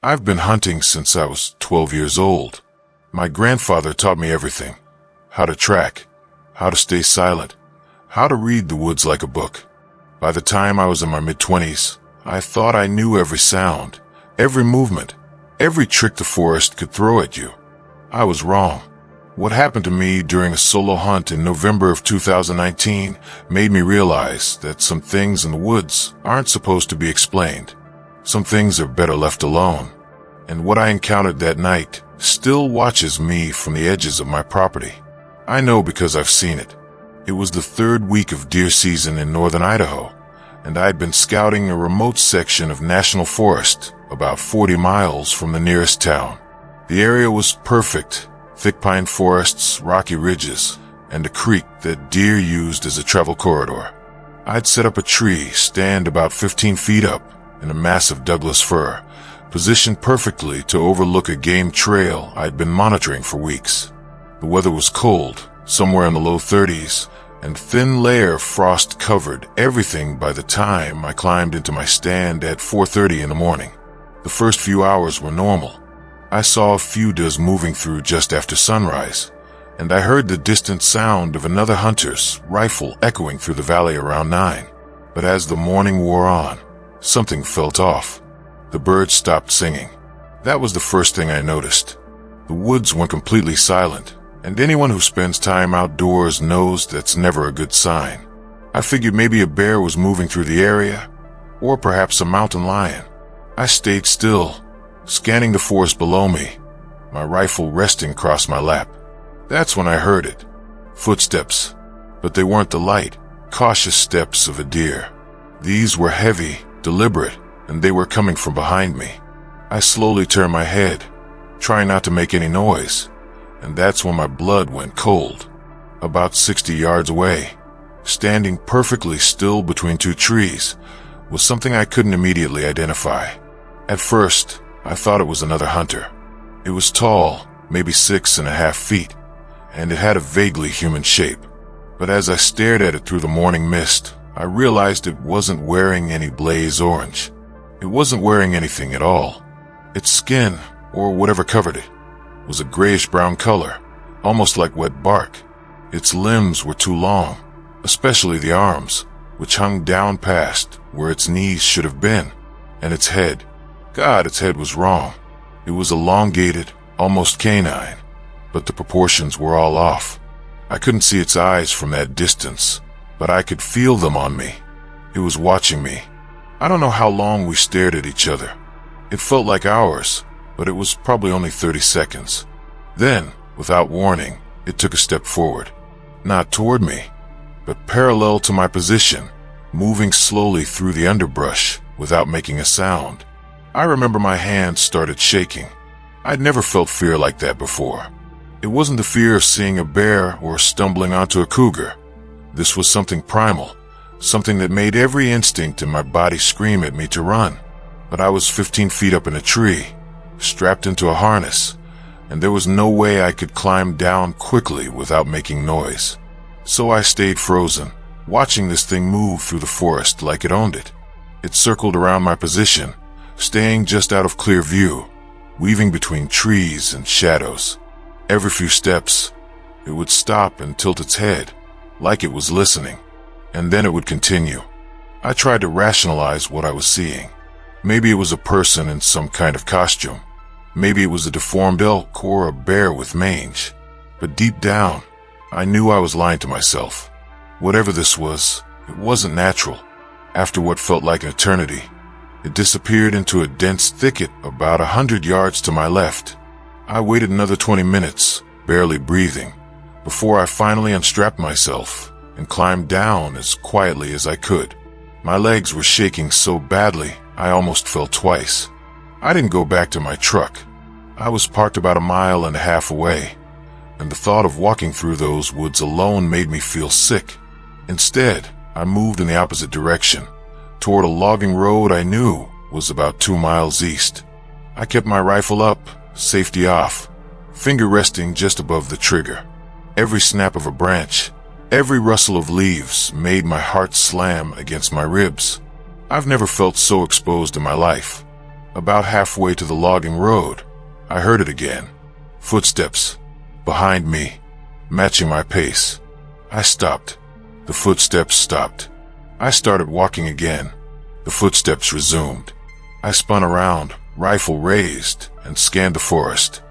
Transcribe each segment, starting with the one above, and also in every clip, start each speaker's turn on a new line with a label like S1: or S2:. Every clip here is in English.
S1: I've been hunting since I was 12 years old. My grandfather taught me everything. How to track, how to stay silent, how to read the woods like a book. By the time I was in my mid-20s, I thought I knew every sound, every movement, every trick the forest could throw at you. I was wrong. What happened to me during a solo hunt in November of 2019 made me realize that some things in the woods aren't supposed to be explained. Some things are better left alone. And what I encountered that night still watches me from the edges of my property. I know because I've seen it. It was the third week of deer season in northern Idaho, and I'd been scouting a remote section of national forest about 40 miles from the nearest town. The area was perfect. Thick pine forests, rocky ridges, and a creek that deer used as a travel corridor. I'd set up a tree stand about 15 feet up in a massive Douglas fir, positioned perfectly to overlook a game trail I'd been monitoring for weeks. The weather was cold, somewhere in the low 30s, and thin layer of frost covered everything by the time I climbed into my stand at 4:30 in the morning. The first few hours were normal. I saw a few deers moving through just after sunrise, and I heard the distant sound of another hunter's rifle echoing through the valley around 9. But as the morning wore on, something felt off. The birds stopped singing. That was the first thing I noticed. The woods went completely silent, and anyone who spends time outdoors knows that's never a good sign. I figured maybe a bear was moving through the area, or perhaps a mountain lion. I stayed still, scanning the forest below me, my rifle resting across my lap. That's when I heard it. Footsteps, but they weren't the light, cautious steps of a deer. These were heavy, deliberate, and they were coming from behind me. I slowly turned my head, trying not to make any noise, and that's when my blood went cold. About 60 yards away, standing perfectly still between two trees, was something I couldn't immediately identify. At first, I thought it was another hunter. It was tall, maybe 6.5 feet, and it had a vaguely human shape. But as I stared at it through the morning mist, I realized it wasn't wearing any blaze orange. It wasn't wearing anything at all. Its skin, or whatever covered it, was a grayish-brown color, almost like wet bark. Its limbs were too long, especially the arms, which hung down past where its knees should have been, and its head. God, its head was wrong. It was elongated, almost canine, but the proportions were all off. I couldn't see its eyes from that distance, but I could feel them on me. It was watching me. I don't know how long we stared at each other. It felt like hours, but it was probably only 30 seconds. Then, without warning, it took a step forward. Not toward me, but parallel to my position, moving slowly through the underbrush without making a sound. I remember my hands started shaking. I'd never felt fear like that before. It wasn't the fear of seeing a bear or stumbling onto a cougar. This was something primal, something that made every instinct in my body scream at me to run. But I was 15 feet up in a tree, strapped into a harness, and there was no way I could climb down quickly without making noise. So I stayed frozen, watching this thing move through the forest like it owned it. It circled around my position, staying just out of clear view, weaving between trees and shadows. Every few steps, it would stop and tilt its head, like it was listening, and then it would continue. I tried to rationalize what I was seeing. Maybe it was a person in some kind of costume. Maybe it was a deformed elk or a bear with mange. But deep down, I knew I was lying to myself. Whatever this was, it wasn't natural. After what felt like an eternity, it disappeared into a dense thicket about 100 yards to my left. I waited another 20 minutes, barely breathing, before I finally unstrapped myself and climbed down as quietly as I could. My legs were shaking so badly, I almost fell twice. I didn't go back to my truck. I was parked about 1.5 miles away, and the thought of walking through those woods alone made me feel sick. Instead, I moved in the opposite direction, toward a logging road I knew was about 2 miles east. I kept my rifle up, safety off, finger resting just above the trigger. Every snap of a branch, every rustle of leaves made my heart slam against my ribs. I've never felt so exposed in my life. About halfway to the logging road, I heard it again. Footsteps. Behind me. Matching my pace. I stopped. The footsteps stopped. I started walking again. The footsteps resumed. I spun around, rifle raised, and scanned the forest.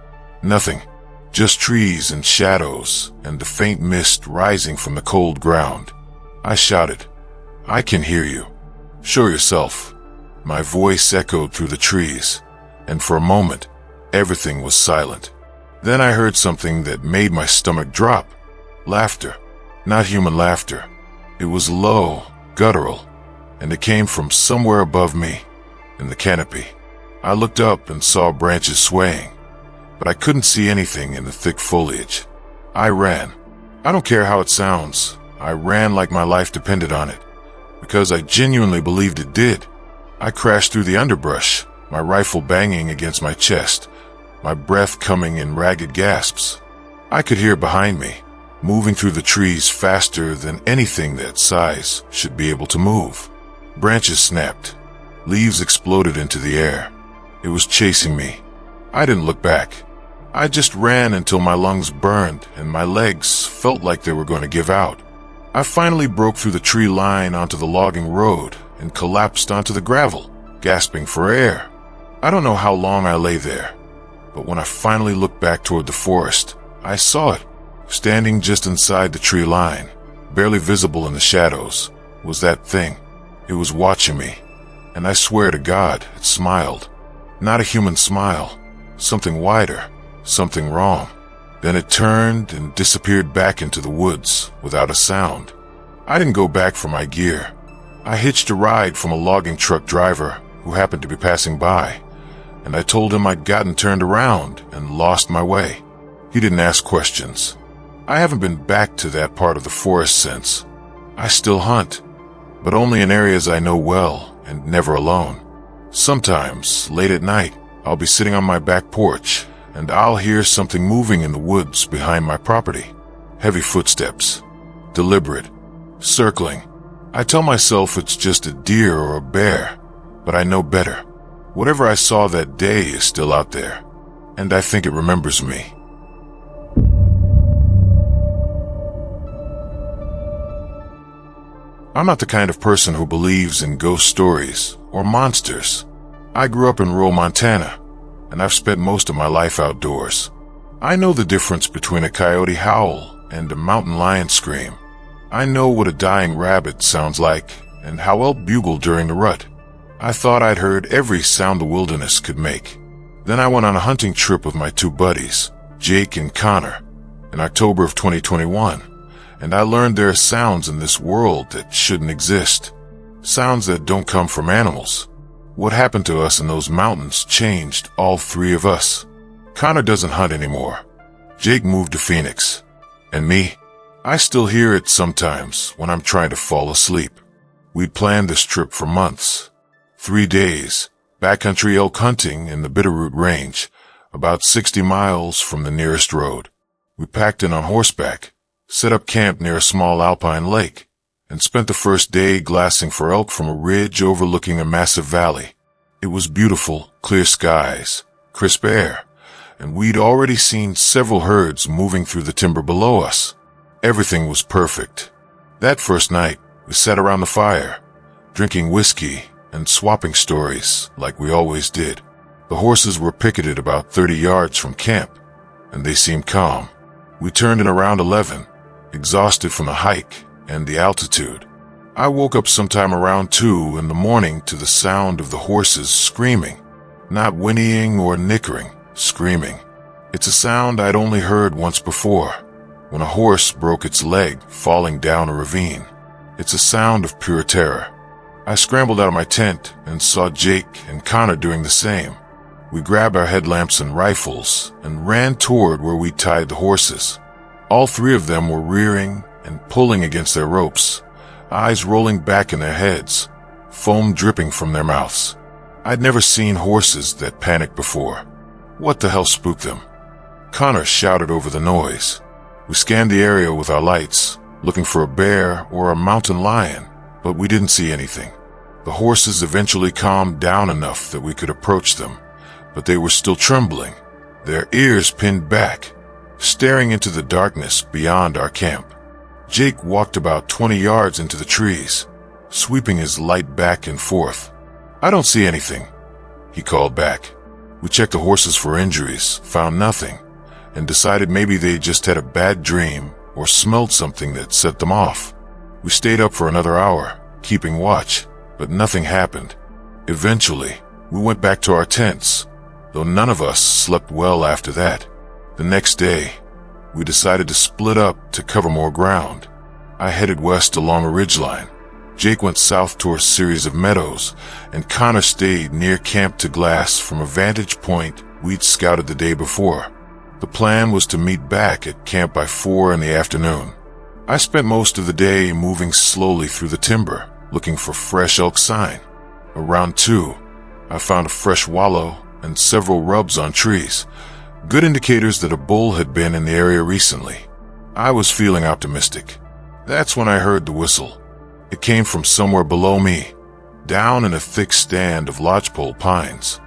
S1: Nothing. Just trees and shadows, and the faint mist rising from the cold ground. I shouted, "I can hear you. Show yourself." My voice echoed through the trees, and for a moment, everything was silent. Then I heard something that made my stomach drop. Laughter. Not human laughter. It was low, guttural, and it came from somewhere above me, in the canopy. I looked up and saw branches swaying, but I couldn't see anything in the thick foliage. I ran. I don't care how it sounds. I ran like my life depended on it, because I genuinely believed it did. I crashed through the underbrush, my rifle banging against my chest, my breath coming in ragged gasps. I could hear behind me, moving through the trees faster than anything that size should be able to move. Branches snapped. Leaves exploded into the air. It was chasing me. I didn't look back. I just ran until my lungs burned and my legs felt like they were going to give out. I finally broke through the tree line onto the logging road and collapsed onto the gravel, gasping for air. I don't know how long I lay there, but when I finally looked back toward the forest, I saw it. Standing just inside the tree line, barely visible in the shadows, was that thing. It was watching me, and I swear to God, it smiled. Not a human smile, something wider, something wrong. Then it turned and disappeared back into the woods without a sound. I didn't go back for my gear. I hitched a ride from a logging truck driver who happened to be passing by, and I told him I'd gotten turned around and lost my way. He didn't ask questions. I haven't been back to that part of the forest since. I still hunt, but only in areas I know well and never alone. Sometimes, late at night, I'll be sitting on my back porch and I'll hear something moving in the woods behind my property. Heavy footsteps. Deliberate. Circling. I tell myself it's just a deer or a bear, but I know better. Whatever I saw that day is still out there, and I think it remembers me. I'm not the kind of person who believes in ghost stories or monsters. I grew up in rural Montana, and I've spent most of my life outdoors. I know the difference between a coyote howl and a mountain lion scream. I know what a dying rabbit sounds like and how elk bugle during the rut. I thought I'd heard every sound the wilderness could make. Then I went on a hunting trip with my two buddies, Jake and Connor, in October of 2021. And I learned there are sounds in this world that shouldn't exist. Sounds that don't come from animals. What happened to us in those mountains changed all three of us. Connor doesn't hunt anymore. Jake moved to Phoenix. And me? I still hear it sometimes when I'm trying to fall asleep. We'd planned this trip for months. 3 days, backcountry elk hunting in the Bitterroot Range, about 60 miles from the nearest road. We packed in on horseback, set up camp near a small alpine lake, and spent the first day glassing for elk from a ridge overlooking a massive valley. It was beautiful, clear skies, crisp air, and we'd already seen several herds moving through the timber below us. Everything was perfect. That first night, we sat around the fire, drinking whiskey and swapping stories like we always did. The horses were picketed about 30 yards from camp, and they seemed calm. We turned in around 11, exhausted from the hike and the altitude. I woke up sometime around 2 in the morning to the sound of the horses screaming. Not whinnying or nickering, screaming. It's a sound I'd only heard once before, when a horse broke its leg falling down a ravine. It's a sound of pure terror. I scrambled out of my tent and saw Jake and Connor doing the same. We grabbed our headlamps and rifles and ran toward where we tied the horses. All three of them were rearing and pulling against their ropes, eyes rolling back in their heads, foam dripping from their mouths. I'd never seen horses that panicked before. What the hell spooked them? Connor shouted over the noise. We scanned the area with our lights, looking for a bear or a mountain lion, but we didn't see anything. The horses eventually calmed down enough that we could approach them, but they were still trembling, their ears pinned back, staring into the darkness beyond our camp. Jake walked about 20 yards into the trees, sweeping his light back and forth. "I don't see anything," he called back. We checked the horses for injuries, found nothing, and decided maybe they just had a bad dream or smelled something that set them off. We stayed up for another hour, keeping watch, but nothing happened. Eventually, we went back to our tents, though none of us slept well after that. The next day, we decided to split up to cover more ground. I headed west along a ridgeline. Jake went south towards a series of meadows, and Connor stayed near Camp to Glass from a vantage point we'd scouted the day before. The plan was to meet back at camp by 4 in the afternoon. I spent most of the day moving slowly through the timber, looking for fresh elk sign. Around 2, I found a fresh wallow and several rubs on trees, good indicators that a bull had been in the area recently. I was feeling optimistic. That's when I heard the whistle. It came from somewhere below me, down in a thick stand of lodgepole pines.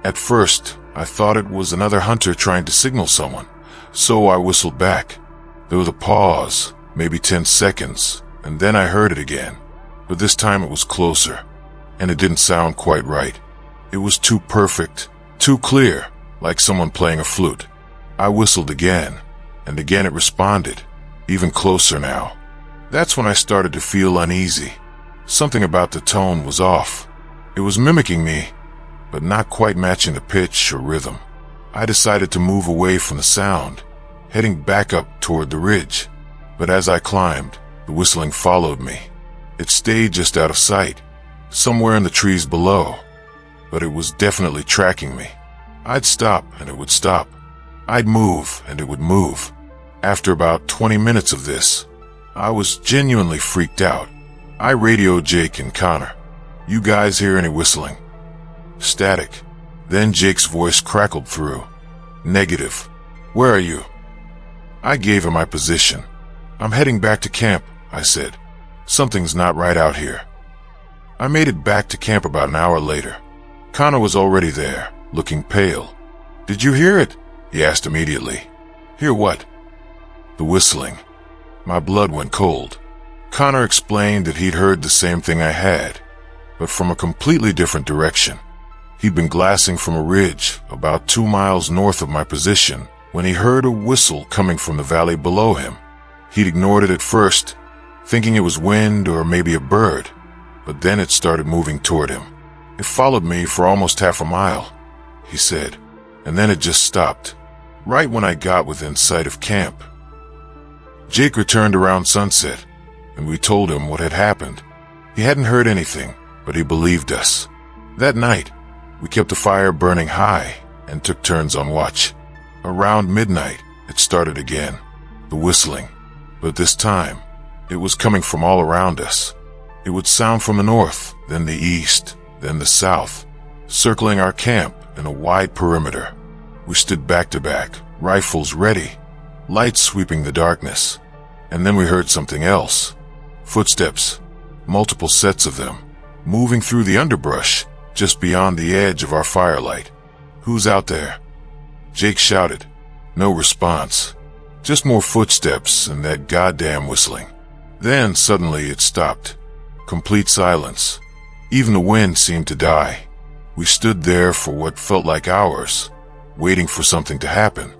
S1: At first, I thought it was another hunter trying to signal someone, so I whistled back. There was a pause, maybe 10 seconds, and then I heard it again. But this time it was closer, and it didn't sound quite right. It was too perfect, too clear, like someone playing a flute. I whistled again, and again it responded, even closer now. That's when I started to feel uneasy. Something about the tone was off. It was mimicking me, but not quite matching the pitch or rhythm. I decided to move away from the sound, heading back up toward the ridge. But as I climbed, the whistling followed me. It stayed just out of sight, somewhere in the trees below, but it was definitely tracking me. I'd stop and it would stop. I'd move and it would move. After about 20 minutes of this, I was genuinely freaked out. I radioed Jake and Connor. "You guys hear any whistling?" Static. Then Jake's voice crackled through. "Negative. Where are you?" I gave him my position. "I'm heading back to camp," I said. "Something's not right out here." I made it back to camp about an hour later. Connor was already there, looking pale. "Did you hear it?" he asked immediately. "Hear what?" "The whistling." My blood went cold. Connor explained that he'd heard the same thing I had, but from a completely different direction. He'd been glassing from a ridge about 2 miles north of my position when he heard a whistle coming from the valley below him. He'd ignored it at first, thinking it was wind or maybe a bird, but then it started moving toward him. "It followed me for almost half a mile," he said, "and then it just stopped, right when I got within sight of camp." Jake returned around sunset, and we told him what had happened. He hadn't heard anything, but he believed us. That night, we kept the fire burning high and took turns on watch. Around midnight, it started again, the whistling, but this time, it was coming from all around us. It would sound from the north, then the east, then the south, circling our camp in a wide perimeter. We stood back to back, rifles ready, lights sweeping the darkness. And then we heard something else. Footsteps, multiple sets of them, moving through the underbrush just beyond the edge of our firelight. "Who's out there?" Jake shouted. No response. Just more footsteps and that goddamn whistling. Then suddenly it stopped. Complete silence. Even the wind seemed to die. We stood there for what felt like hours, waiting for something to happen.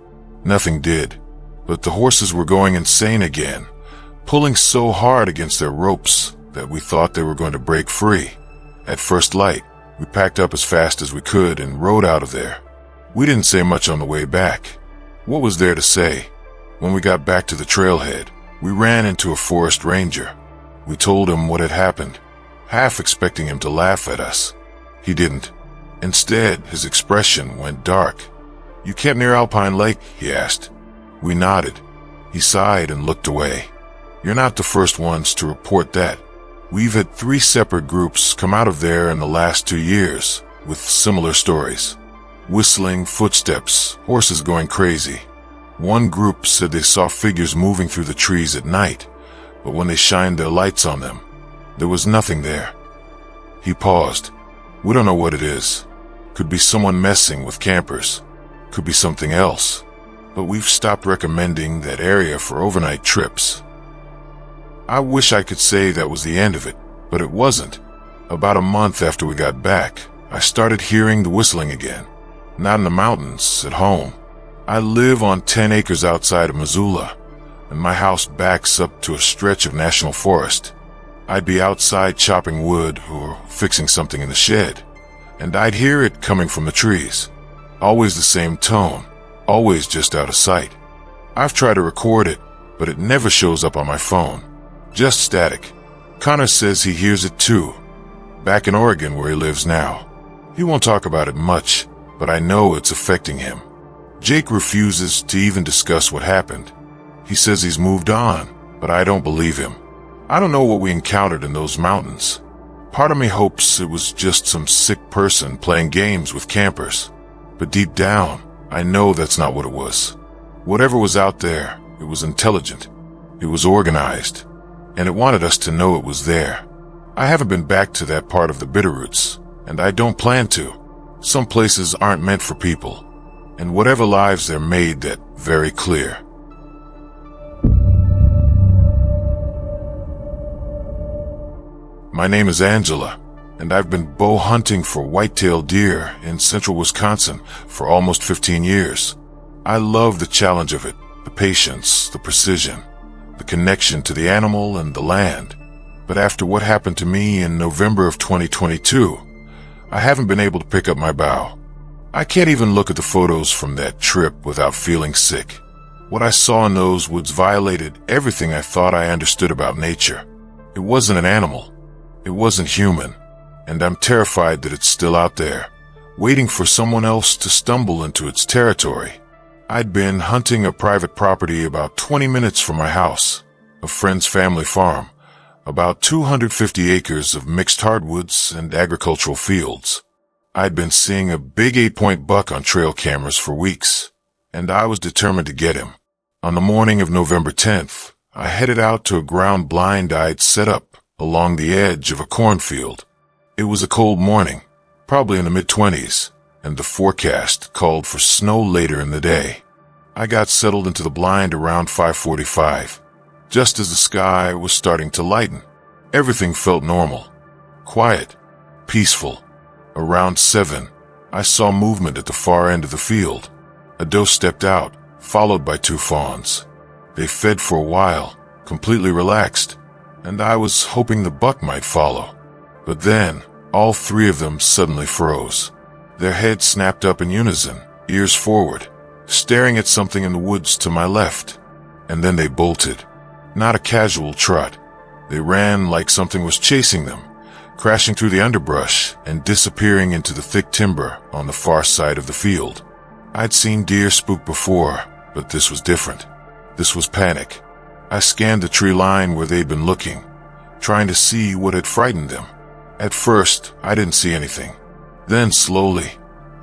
S1: Nothing did. But the horses were going insane again, pulling so hard against their ropes that we thought they were going to break free. At first light, we packed up as fast as we could and rode out of there. We didn't say much on the way back. What was there to say? When we got back to the trailhead, we ran into a forest ranger. We told him what had happened, half expecting him to laugh at us. He didn't. Instead, his expression went dark. "You kept near Alpine Lake?" he asked. We nodded. He sighed and looked away. "You're not the first ones to report that. We've had 3 separate groups come out of there in the last 2 years, with similar stories. Whistling, footsteps, horses going crazy. One group said they saw figures moving through the trees at night, but when they shined their lights on them, there was nothing there." He paused. We don't know what it is. Could be someone messing with campers. Could be something else. But we've stopped recommending that area for overnight trips. I wish I could say that was the end of it, but it wasn't. About a month after we got back, I started hearing the whistling again. Not in the mountains, at home. I live on 10 acres outside of Missoula, and my house backs up to a stretch of national forest. I'd be outside chopping wood or fixing something in the shed, and I'd hear it coming from the trees. Always the same tone, always just out of sight. I've tried to record it, but it never shows up on my phone. Just static. Connor says he hears it too, back in Oregon where he lives now. He won't talk about it much, but I know it's affecting him. Jake refuses to even discuss what happened. He says he's moved on, but I don't believe him. I don't know what we encountered in those mountains. Part of me hopes it was just some sick person playing games with campers. But deep down, I know that's not what it was. Whatever was out there, it was intelligent. It was organized. And it wanted us to know it was there. I haven't been back to that part of the Bitterroots, and I don't plan to. Some places aren't meant for people, and whatever lives they're made that very clear. My name is Angela, and I've been bow hunting for white-tailed deer in central Wisconsin for almost 15 years. I love the challenge of it, the patience, the precision, the connection to the animal and the land. But after what happened to me in November of 2022, I haven't been able to pick up my bow. I can't even look at the photos from that trip without feeling sick. What I saw in those woods violated everything I thought I understood about nature. It wasn't an animal. It wasn't human. And I'm terrified that it's still out there, waiting for someone else to stumble into its territory. I'd been hunting a private property about 20 minutes from my house, a friend's family farm, about 250 acres of mixed hardwoods and agricultural fields. I'd been seeing a big 8-point buck on trail cameras for weeks, and I was determined to get him. On the morning of November 10th, I headed out to a ground blind I'd set up along the edge of a cornfield. It was a cold morning, probably in the mid-20s, and the forecast called for snow later in the day. I got settled into the blind around 5:45. Just as the sky was starting to lighten, everything felt normal, quiet, peaceful. Around 7, I saw movement at the far end of the field. A doe stepped out, followed by 2 fawns. They fed for a while, completely relaxed, and I was hoping the buck might follow. But then, all 3 of them suddenly froze. Their heads snapped up in unison, ears forward, staring at something in the woods to my left. And then they bolted. Not a casual trot. They ran like something was chasing them, crashing through the underbrush and disappearing into the thick timber on the far side of the field. I'd seen deer spook before, but this was different. This was panic. I scanned the tree line where they'd been looking, trying to see what had frightened them. At first, I didn't see anything. Then, slowly,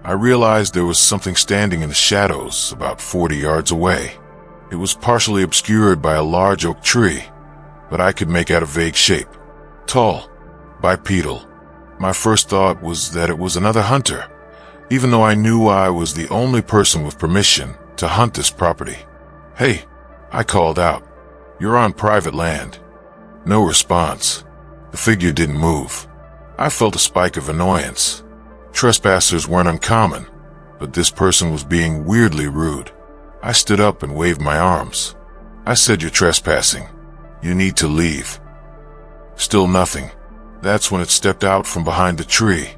S1: I realized there was something standing in the shadows about 40 yards away. It was partially obscured by a large oak tree, but I could make out a vague shape. Tall, bipedal. My first thought was that it was another hunter, even though I knew I was the only person with permission to hunt this property. "Hey," I called out. "You're on private land." No response. The figure didn't move. I felt a spike of annoyance. Trespassers weren't uncommon, but this person was being weirdly rude. I stood up and waved my arms. I said, "You're trespassing. You need to leave." Still nothing. That's when it stepped out from behind the tree,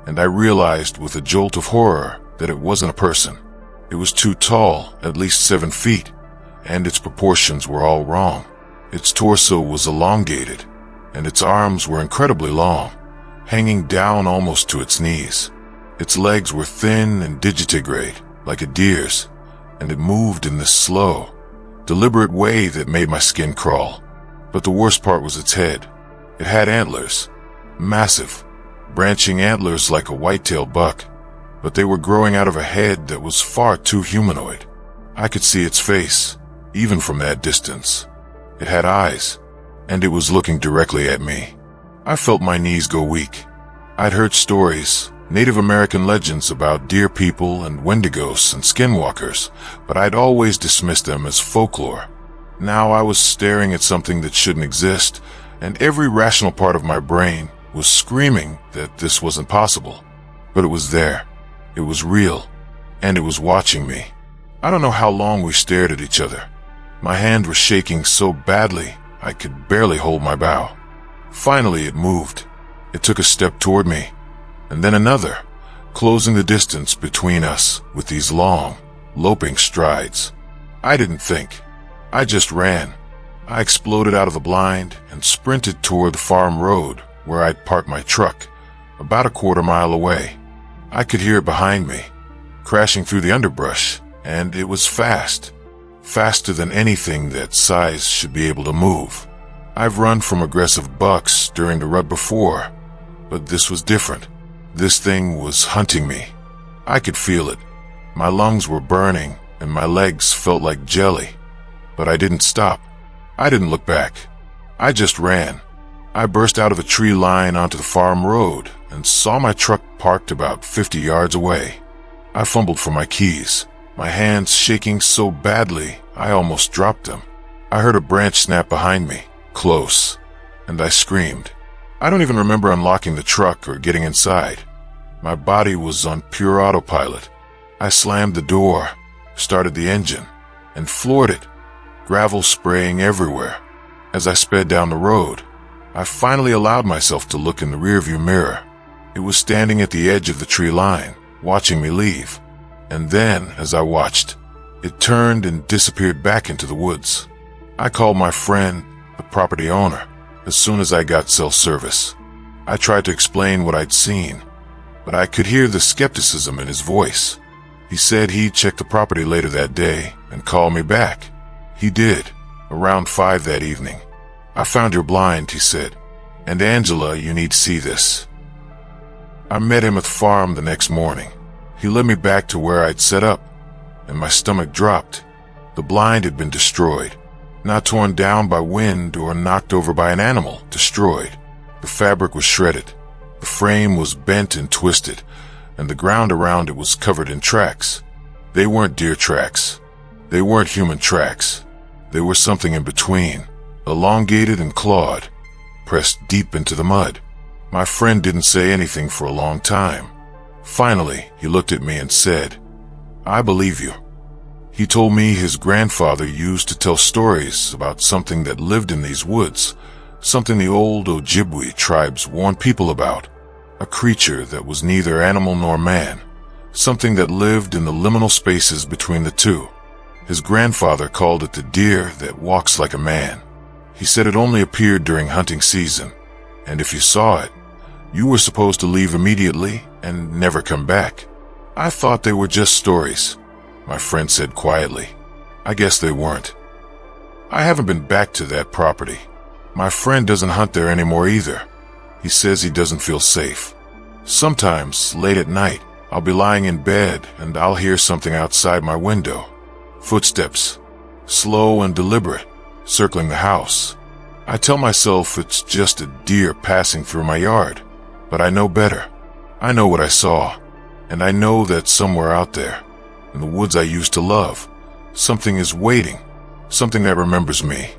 S1: and I realized with a jolt of horror that it wasn't a person. It was too tall, at least 7 feet, and its proportions were all wrong. Its torso was elongated, and its arms were incredibly long, hanging down almost to its knees. Its legs were thin and digitigrade, like a deer's, and it moved in this slow, deliberate way that made my skin crawl. But the worst part was its head. It had antlers, massive, branching antlers like a white-tailed buck, but they were growing out of a head that was far too humanoid. I could see its face, even from that distance. It had eyes, and it was looking directly at me. I felt my knees go weak. I'd heard stories, Native American legends about deer people and wendigos and skinwalkers, but I'd always dismissed them as folklore. Now I was staring at something that shouldn't exist, and every rational part of my brain was screaming that this wasn't possible. But it was there. It was real. And it was watching me. I don't know how long we stared at each other. My hand was shaking so badly I could barely hold my bow. Finally it moved. It took a step toward me, and then another, closing the distance between us with these long, loping strides. I didn't think. I just ran. I exploded out of the blind and sprinted toward the farm road where I'd parked my truck, about a quarter mile away. I could hear it behind me, crashing through the underbrush, and it was fast. Faster than anything that size should be able to move. I've run from aggressive bucks during the rut before, but this was different. This thing was hunting me. I could feel it. My lungs were burning and my legs felt like jelly. But I didn't stop. I didn't look back. I just ran. I burst out of the tree line onto the farm road and saw my truck parked about 50 yards away. I fumbled for my keys, my hands shaking so badly I almost dropped them. I heard a branch snap behind me, close, and I screamed. I don't even remember unlocking the truck or getting inside. My body was on pure autopilot. I slammed the door, started the engine, and floored it, gravel spraying everywhere. As I sped down the road, I finally allowed myself to look in the rearview mirror. It was standing at the edge of the tree line, watching me leave. And then, as I watched, it turned and disappeared back into the woods. I called my friend, the property owner, as soon as I got cell service. I tried to explain what I'd seen, but I could hear the skepticism in his voice. He said he'd check the property later that day and call me back. He did, around 5 that evening. "I found your blind," he said, "and Angela, you need to see this." I met him at the farm the next morning. He led me back to where I'd set up, and my stomach dropped. The blind had been destroyed. Not torn down by wind or knocked over by an animal, destroyed. The fabric was shredded. The frame was bent and twisted, and the ground around it was covered in tracks. They weren't deer tracks. They weren't human tracks. They were something in between, elongated and clawed, pressed deep into the mud. My friend didn't say anything for a long time. Finally, he looked at me and said, "I believe you." He told me his grandfather used to tell stories about something that lived in these woods, something the old Ojibwe tribes warned people about, a creature that was neither animal nor man, something that lived in the liminal spaces between the two. His grandfather called it the deer that walks like a man. He said it only appeared during hunting season, and if you saw it, you were supposed to leave immediately and never come back. I thought they were just stories, my friend said quietly. I guess they weren't. I haven't been back to that property. My friend doesn't hunt there anymore either. He says he doesn't feel safe. Sometimes, late at night, I'll be lying in bed and I'll hear something outside my window. Footsteps, slow and deliberate, circling the house. I tell myself it's just a deer passing through my yard, but I know better. I know what I saw, and I know that somewhere out there, in the woods I used to love, something is waiting, something that remembers me.